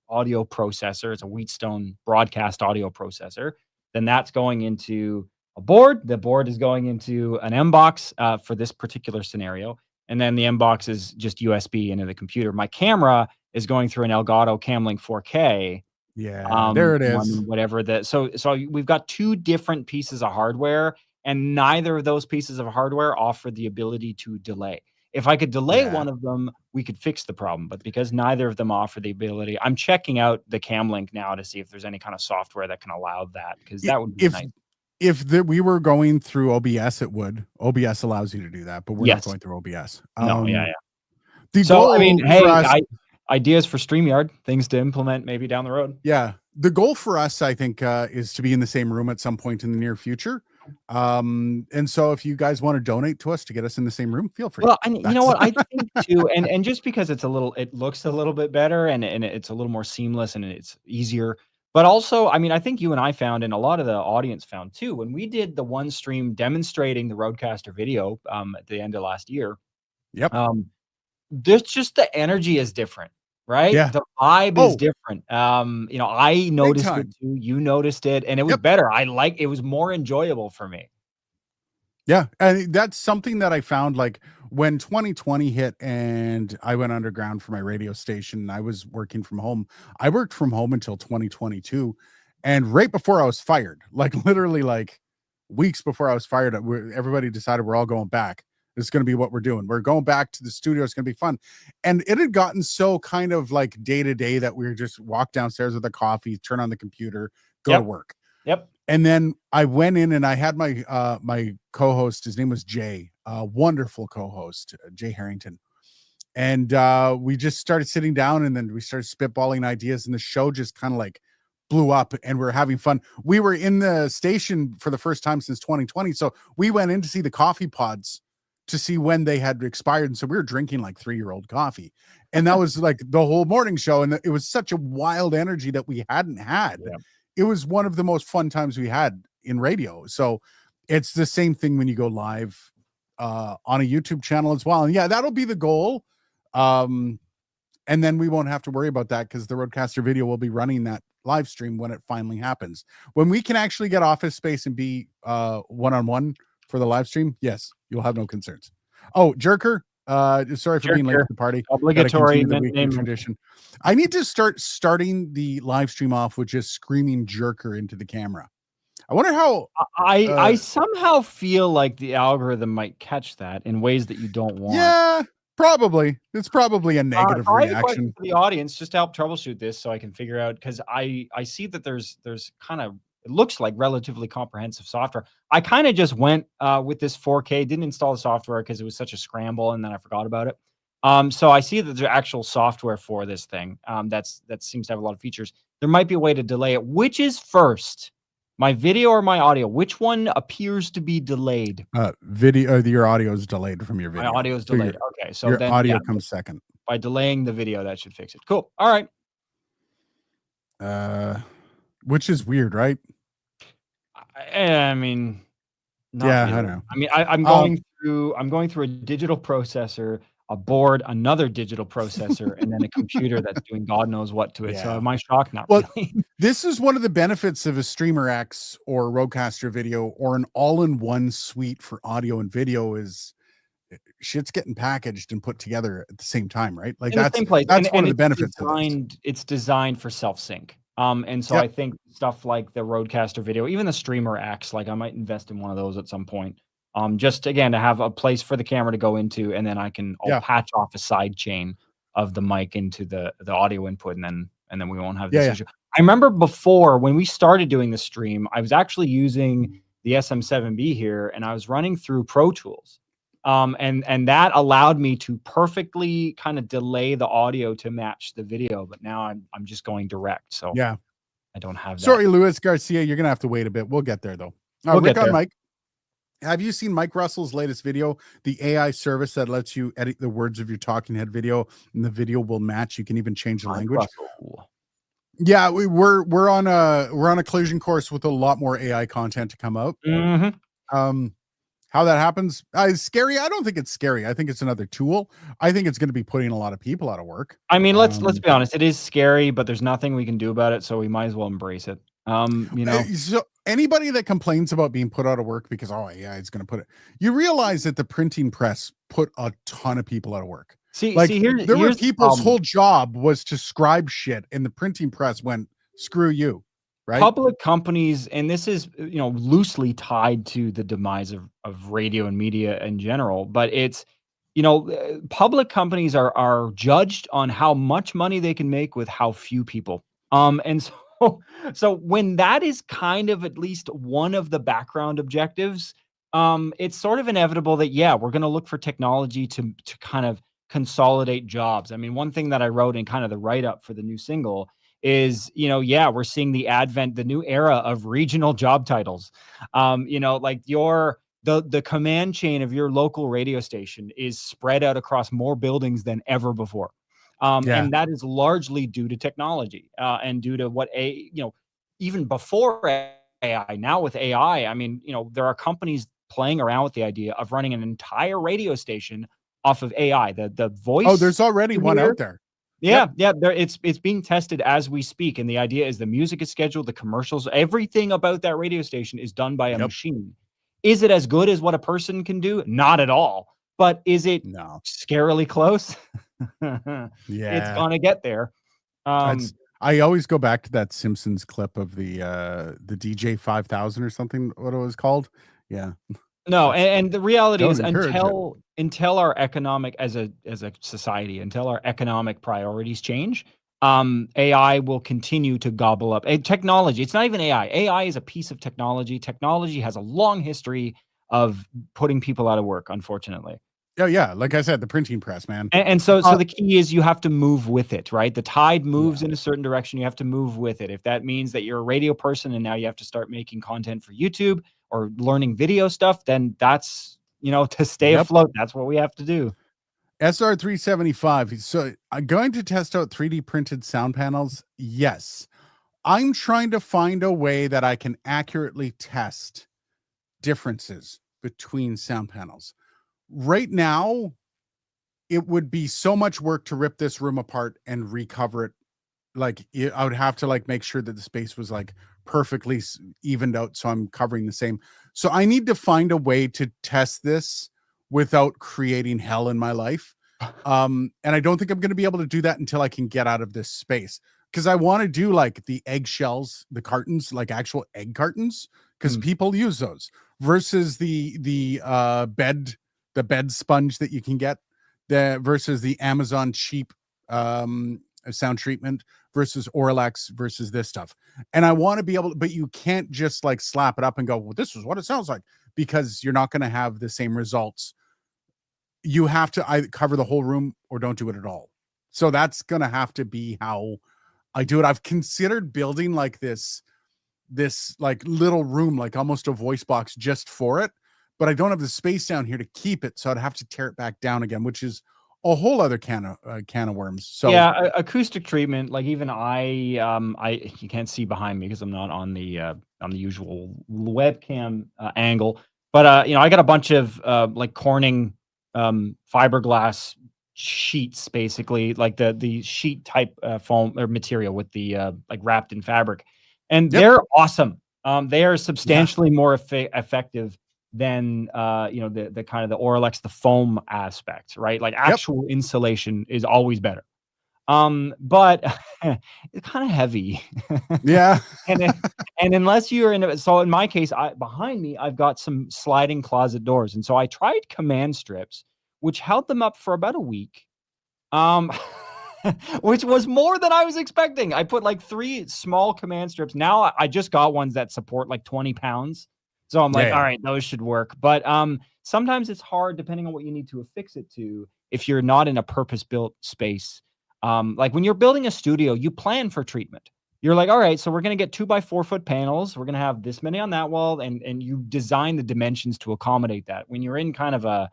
audio processor. It's a Wheatstone broadcast audio processor. Then that's going into a board. The board is going into an M-Box for this particular scenario. And then the M-Box is just USB into the computer. My camera is going through an Elgato Camlink 4K. Yeah, there it is. Whatever that. So we've got two different pieces of hardware, and neither of those pieces of hardware offer the ability to delay. If I could delay one of them, we could fix the problem. But because neither of them offer the ability, I'm checking out the Camlink now to see if there's any kind of software that can allow that, because that would be nice. If we were going through OBS, it would. OBS allows you to do that, but we're not going through OBS. No, So I mean, hey, ideas for StreamYard, things to implement maybe down the road. Yeah. The goal for us, I think, is to be in the same room at some point in the near future. And so if you guys want to donate to us to get us in the same room, feel free. Well, and you know what, I think too, and just because it looks a little bit better and it's a little more seamless and it's easier. But also, I mean, I think you and I found, and a lot of the audience found too, when we did the one stream demonstrating the Roadcaster Video at the end of last year. Yep. There's just the energy is different. Right? Yeah. The vibe is different. I noticed it too. You noticed it, and it was better. It was more enjoyable for me. Yeah. And that's something that I found, like when 2020 hit and I went underground for my radio station, I was working from home. I worked from home until 2022. And right before I was fired, like literally like weeks before I was fired, everybody decided we're all going back. It's going to be what we're doing. We're going back to the studio. It's going to be fun. And it had gotten so kind of like day to day that we were just walk downstairs with a coffee, turn on the computer, go to work. Yep. And then I went in and I had my my co-host. His name was Jay, wonderful co-host, Jay Harrington. And we just started sitting down and then we started spitballing ideas and the show just kind of like blew up and we're having fun. We were in the station for the first time since 2020. So we went in to see the coffee pods to see when they had expired. And so we were drinking like 3-year-old coffee. And that was like the whole morning show. And it was such a wild energy that we hadn't had. Yeah. It was one of the most fun times we had in radio. So it's the same thing when you go live on a YouTube channel as well. And yeah, that'll be the goal. And then we won't have to worry about that because the Roadcaster Video will be running that live stream when it finally happens. When we can actually get office space and be one-on-one for the live stream, yes, you'll have no concerns. Oh, Jerker, sorry for being late to the party. Obligatory name tradition. I need to starting the live stream off with just screaming Jerker into the camera. I wonder how I somehow feel like the algorithm might catch that in ways that you don't want. Yeah, probably. It's probably a negative reaction for the audience, just to help troubleshoot this so I can figure out, because I see that there's kind of, it looks like relatively comprehensive software. I kind of just went with this 4K, didn't install the software because it was such a scramble, and then I forgot about it. So I see that there's actual software for this thing that seems to have a lot of features. There might be a way to delay it. Which is first, My video or my audio? Which one appears to be delayed? Video. Your audio is delayed from your My video. audio is So delayed. Okay, so your then yeah, audio comes second. by delaying the video, that should fix it. Cool. All right. Which is weird, right? I mean, not Yeah, really. I know. I mean, I'm going through a digital processor, a board, another digital processor, and then a computer that's doing God knows what to it. So Yeah. am I shocked? Not Well, really. this is one of the benefits of a Streamer X or Rodecaster video or an all-in-one suite for audio and video is shit's getting packaged and put together at the same time, right? Like In the that's same place, that's one and of the benefits of this. it's designed for self-sync. And so Yep. I think stuff like the Rodecaster video, even the Streamer X, like I might invest in one of those at some point. Just again to have a place for the camera to go into, and then I'll patch off a side chain of the mic into the audio input, and then we won't have this issue. I remember before when we started doing the stream, I was actually using the SM7B here, and I was running through Pro Tools. And that allowed me to perfectly kind of delay the audio to match the video, but now I'm just going direct, so Yeah. I don't have that. Sorry, Luis Garcia, you're gonna have to wait a bit. We'll get there though. We'll Rick get on there. Mike. Have you seen Mike Russell's latest video, the AI service that lets you edit the words of your talking head video and the video will match? You can even change the language. Yeah, we're on a collision course with a lot more AI content to come out. How that happens is scary. I don't think it's scary. I think it's another tool. I think it's going to be putting a lot of people out of work. I mean, let's be honest. It is scary, but there's nothing we can do about it, so we might as well embrace it. So anybody that complains about being put out of work because it's going to put it, you realize that the printing press put a ton of people out of work. There were people's whole job was to scribe shit, and the printing press went, screw you. Right? Public companies, and this is loosely tied to the demise of radio and media in general, but it's public companies are judged on how much money they can make with how few people. And so when that is kind of at least one of the background objectives, it's sort of inevitable that we're going to look for technology to kind of consolidate jobs. I mean, one thing that I wrote in kind of the write-up for the new single is, we're seeing the new era of regional job titles. Like the command chain of your local radio station is spread out across more buildings than ever before. And that is largely due to technology and due to what even before AI, now with AI, I mean, there are companies playing around with the idea of running an entire radio station off of AI. The voice. Oh, there's already one out there. Yeah. It's being tested as we speak, and the idea is the music is scheduled, the commercials, everything about that radio station is done by a machine. Is it as good as what a person can do? Not at all. But is it scarily close? It's gonna get there. I always go back to that Simpsons clip of the DJ 5000 or something. What it was called? Yeah. No, and the reality is until our economic as a society, until our economic priorities change, AI will continue to gobble up technology. It's not even AI. AI is a piece of technology. Technology has a long history of putting people out of work, unfortunately. Oh yeah, like I said, the printing press, man. And so the key is you have to move with it, right? The tide moves in a certain direction. You have to move with it. If that means that you're a radio person and now you have to start making content for YouTube or learning video stuff, then that's, to stay afloat. That's what we have to do. SR375. So I'm going to test out 3D printed sound panels. Yes. I'm trying to find a way that I can accurately test differences between sound panels. Right now, it would be so much work to rip this room apart and recover it. Like I would have to make sure that the space was perfectly evened out, so I'm covering the same. So I need to find a way to test this without creating hell in my life. And I don't think I'm going to be able to do that until I can get out of this space, because I want to do the eggshells, the cartons, actual egg cartons, because people use those versus the bed sponge that you can get versus the Amazon cheap sound treatment versus Orlex versus this stuff. And I want to be able to, but you can't just slap it up and go, well, this is what it sounds like, because you're not going to have the same results. You have to either cover the whole room or don't do it at all. So that's going to have to be how I do it. I've considered building this like little room, like almost a voice box just for it, but I don't have the space down here to keep it, so I'd have to tear it back down again, which is a whole other can of worms. So Yeah, acoustic treatment, like even I you can't see behind me because I'm not on the usual webcam angle, but you know, I got a bunch of like Corning fiberglass sheets, basically like the sheet type foam or material with the like wrapped in fabric, and yep, they're awesome. They are yeah, substantially more effective than you know, the kind of the Orlex, the foam aspect, right? Like yep, actual insulation is always better. But it's kind of heavy. yeah, and and unless you're in so in my case, behind me I've got some sliding closet doors, and so I tried command strips, which held them up for about a week. Um, which was more than I was expecting. I put like 3 small command strips. Now I just got ones that support like 20 pounds. So I'm yeah, like, all yeah, right, those should work. But sometimes it's hard depending on what you need to affix it to if you're not in a purpose-built space. Like when you're building a studio, you plan for treatment. You're like, all right, so we're gonna get 2 by 4 foot panels. We're gonna have this many on that wall, and you design the dimensions to accommodate that. When you're in kind of a,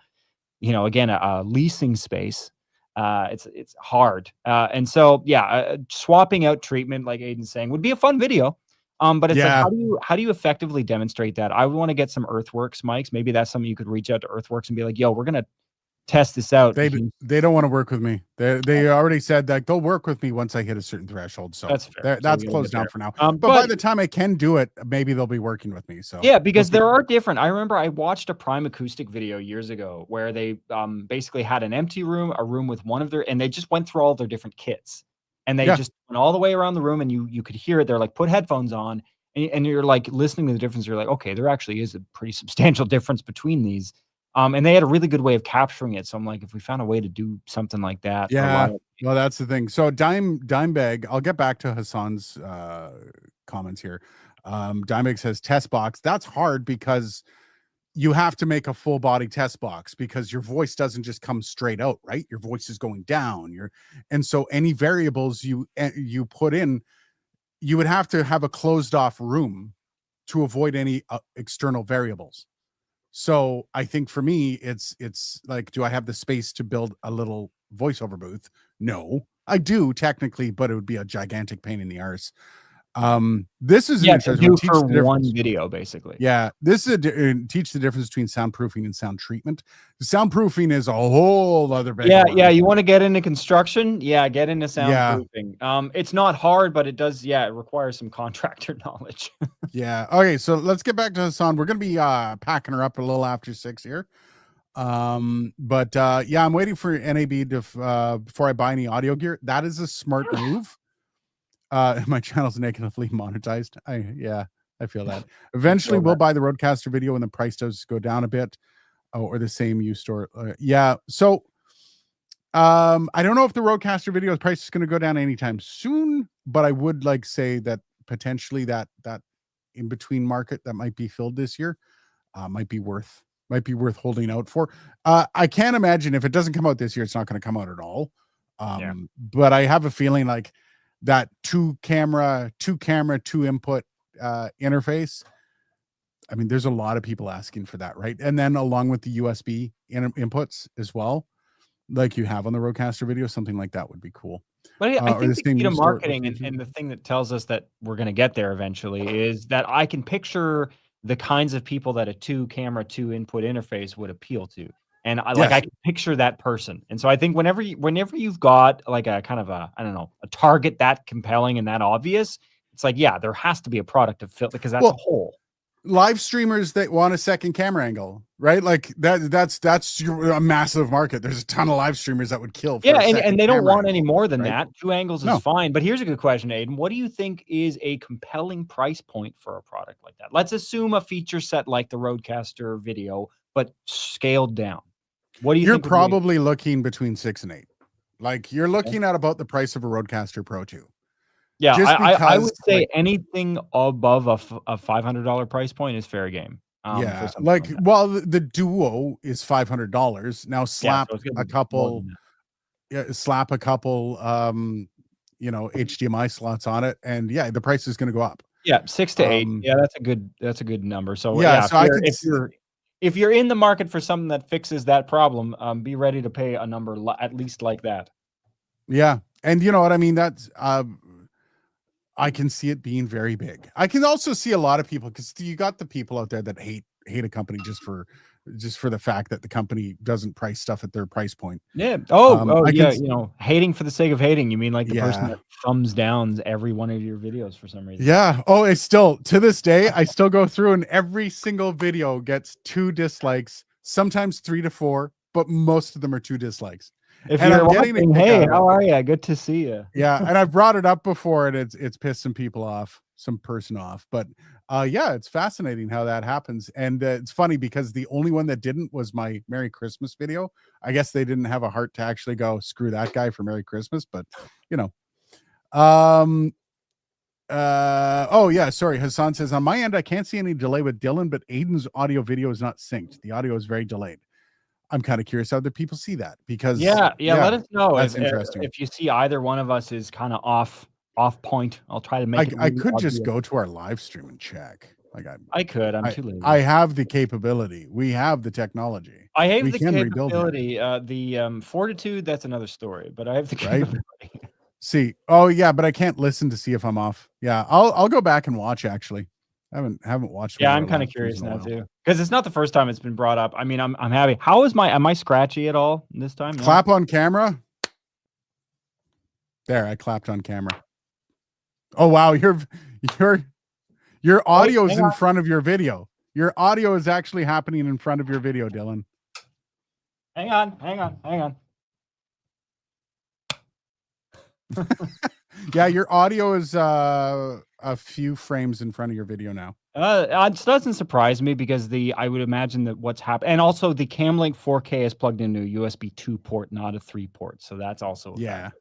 you know, again, a leasing space, it's hard. And so, yeah, swapping out treatment, like Aiden's saying, would be a fun video. But it's like, yeah. how do you effectively demonstrate that? I want to get some Earthworks mics. Maybe that's something you could reach out to Earthworks and be like, yo, we're gonna test this out. They Can they don't want to work with me. They already said that they'll work with me once I hit a certain threshold. So That's fair. So we that's gotta closed get down there. for now. But by But the time I can do it, maybe they'll be working with me. So yeah, we'll because see. there are different. I remember I watched a Prime Acoustic video years ago where they basically had an empty room, a room with one of their, and they just went through all their different kits, and they Yeah, just went all the way around the room, and you could hear it. They're like, put headphones on, and you're like listening to the difference. You're like, okay, there actually is a pretty substantial difference between these. And they had a really good way of capturing it. So I'm like, if we found a way to do something like that, yeah. reliable. Well, that's the thing. So dime bag. I'll get back to Hassan's comments here. Dime bag says test box. That's hard because you have to make a full body test box because your voice doesn't just come straight out, right? Your voice is going down. And so any variables you put in, you would have to have a closed off room to avoid any external variables. So I think for me, it's like, do I have the space to build a little voiceover booth? No, I do technically, but it would be a gigantic pain in the arse. This is an Yeah, to interesting one. do Teach for the one difference. video, basically. Yeah, this is teach the difference between soundproofing and sound treatment. Soundproofing is a whole other bag of Yeah, yeah, worms. you wanna get into construction? Yeah, get into Yeah, soundproofing. It's not hard, but it does, yeah, it requires some contractor knowledge. yeah. Okay, so let's get back to Hassan. We're gonna be packing her up a little after 6 here. But yeah, I'm waiting for NAB to before I buy any audio gear. That is a smart move. My channel's negatively monetized. I feel that. I Eventually feel we'll that. buy the Roadcaster video when the price does go down a bit. Or the same use store. Yeah. So I don't know if the Roadcaster video price is going to go down anytime soon, but I would like say that potentially that in between market that might be filled this year might be worth holding out for. I can't imagine if it doesn't come out this year, it's not going to come out at all. Yeah. But I have a feeling like that two camera, two input interface. I mean, there's a lot of people asking for that, right? And then along with the USB inputs as well, like you have on the Rodecaster video, something like that would be cool. But I Or think the the same key to use store. marketing, and the thing that tells us that we're gonna get there eventually, is that I can picture the kinds of people that a 2 camera, 2 input interface would appeal to. And I Yes. can picture that person. And so I think whenever you've got like a kind of a, I don't know, a target that compelling and that obvious, it's like, yeah, there has to be a product to fill, because that's a Well, hole. live streamers that want a second camera angle, right? Like that's a massive market. There's a ton of live streamers that would kill for Yeah, a second and they don't camera want any angle, more than right? that. 2 angles is No, fine, but here's a good question, Aiden. What do you think is a compelling price point for a product like that? Let's assume a feature set like the Rodecaster video, but scaled down. What do you you're think would be probably looking between 6 and 8. Like you're looking at about the price of a Rodecaster Pro 2. Yeah, Just I because would say like anything above a $500 price point is fair game, for yeah, something like like that. well the Duo is $500. Now Yeah, so it's gonna be more than that. slap a couple HDMI slots on it and yeah, the price is going to go up. Yeah, 6 to 8. Um, Yeah, that's a good number. So yeah, yeah, so I could if you're in the market for something that fixes that problem, be ready to pay a number at least like that. yeah. And you know what I mean? That's I can see it being very big. I can also see a lot of people, because you got the people out there that hate a company just for the fact that the company doesn't price stuff at their price point. Yeah. Oh, I can yeah, hating for the sake of hating. You mean like the person yeah. that thumbs downs every one of your videos for some reason? Yeah. Oh, it's still to this day, I still go through and every single video gets 2 dislikes, sometimes 3 to 4, but most of them are 2 dislikes. If And you're I'm getting a watching, kick hey, out of it. how are you? Good to see you. Yeah, and I've brought it up before and it's pissed some people off, some person off. But yeah, it's fascinating how that happens. And it's funny because the only one that didn't was my Merry Christmas video. I guess they didn't have a heart to actually go screw that guy for Merry Christmas, but you know. Oh yeah, sorry. Hassan says on my end, I can't see any delay with Dylan, but Aiden's audio video is not synced. The audio is very delayed. I'm kind of curious how other people see that because Yeah, let us know that's interesting. if you see either one of us is kinda off point. I'll try to make it I really could just obvious. go to our live stream and check. Like I could, I'm too lazy. I have the capability. We have the technology. I have We the can rebuild him, capability, the fortitude, that's another story, but I have the right? capability. See, oh yeah, but I can't listen to see if I'm off. Yeah, I'll go back and watch actually. I haven't watched one Yeah, of I'm our kinda live streams curious in a now while. too, because it's not the first time it's been brought up. I mean, I'm happy. How is am I scratchy at all this time? No? Clap on camera. There, I clapped on camera. Oh wow, your Wait, audio is hang in on. front of your video. Your audio is actually happening in front of your video, Dylan. Hang on. Yeah, your audio is a few frames in front of your video now. It doesn't surprise me because I would imagine that what's happened, and also the Camlink 4K is plugged into a USB 2 port, not a 3 port, so that's also a Yeah. factor.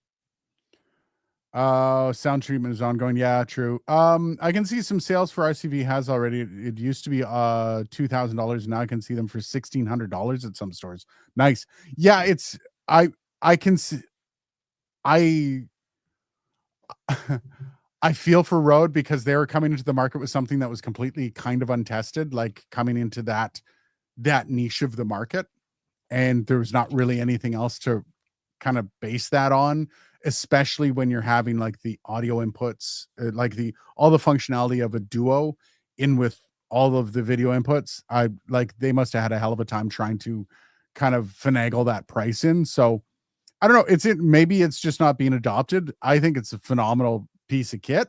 Sound treatment is ongoing. Yeah, true. I can see some sales for RCV has already. It used to be $2,000. Now I can see them for $1,600 at some stores. Nice. Yeah, it's I can see I I feel for Rode because they were coming into the market with something that was completely kind of untested, like coming into that niche of the market, and there was not really anything else to kind of base that on, especially when you're having like the audio inputs, like all the functionality of a Duo in with all of the video inputs. I like they must have had a hell of a time trying to kind of finagle that price in. So I don't know. Maybe it's just not being adopted. I think it's a phenomenal piece of kit.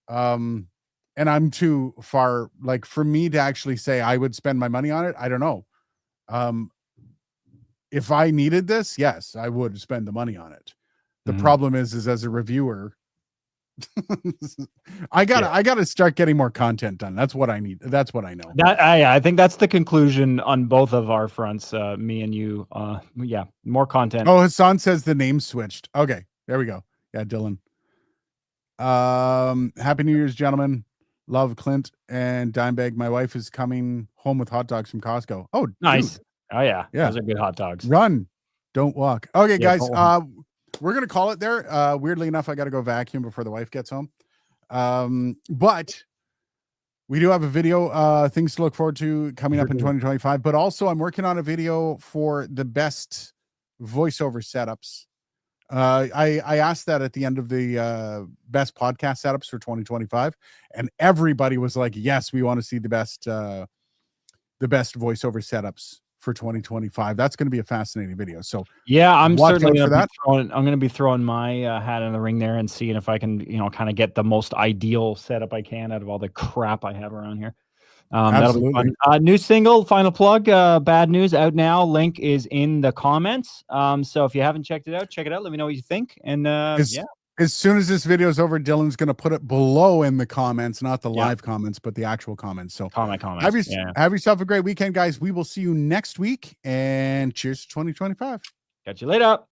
And I'm too far, like for me to actually say I would spend my money on it. I don't know. Um, if I needed this, yes, I would spend the money on it. The problem is as a reviewer, I gotta start getting more content done. That's what I need. That's what I know. I think that's the conclusion on both of our fronts, me and you. Yeah, more content. Oh, Hassan says the name switched. Okay, there we go. Yeah, Dylan. Happy New Year's, gentlemen. Love, Clint and Dimebag. My wife is coming home with hot dogs from Costco. Oh, Nice. dude. Oh yeah, Yeah. those are good hot dogs. Run, don't walk. Okay, Yeah, guys. We're gonna call it there. Weirdly enough, I got to go vacuum before the wife gets home. But we do have a video things to look forward to coming up in 2025. But also, I'm working on a video for the best voiceover setups. I asked that at the end of the best podcast setups for 2025, and everybody was like, "Yes, we want to see the best voiceover setups for 2025." That's going to be a fascinating video. So yeah, I'm watch certainly out for going that. to be throwing my hat in the ring there and seeing if I can, kind of get the most ideal setup I can out of all the crap I have around here. That'll be Absolutely. fun. New single, final plug, Bad News, out now. Link is in the comments. So if you haven't checked it out, check it out. Let me know what you think. And yeah. As soon as this video is over, Dylan's going to put it below in the comments, not the live comments, but the actual comments. So comments. Have yourself a great weekend, guys. We will see you next week, and cheers to 2025. Catch you later.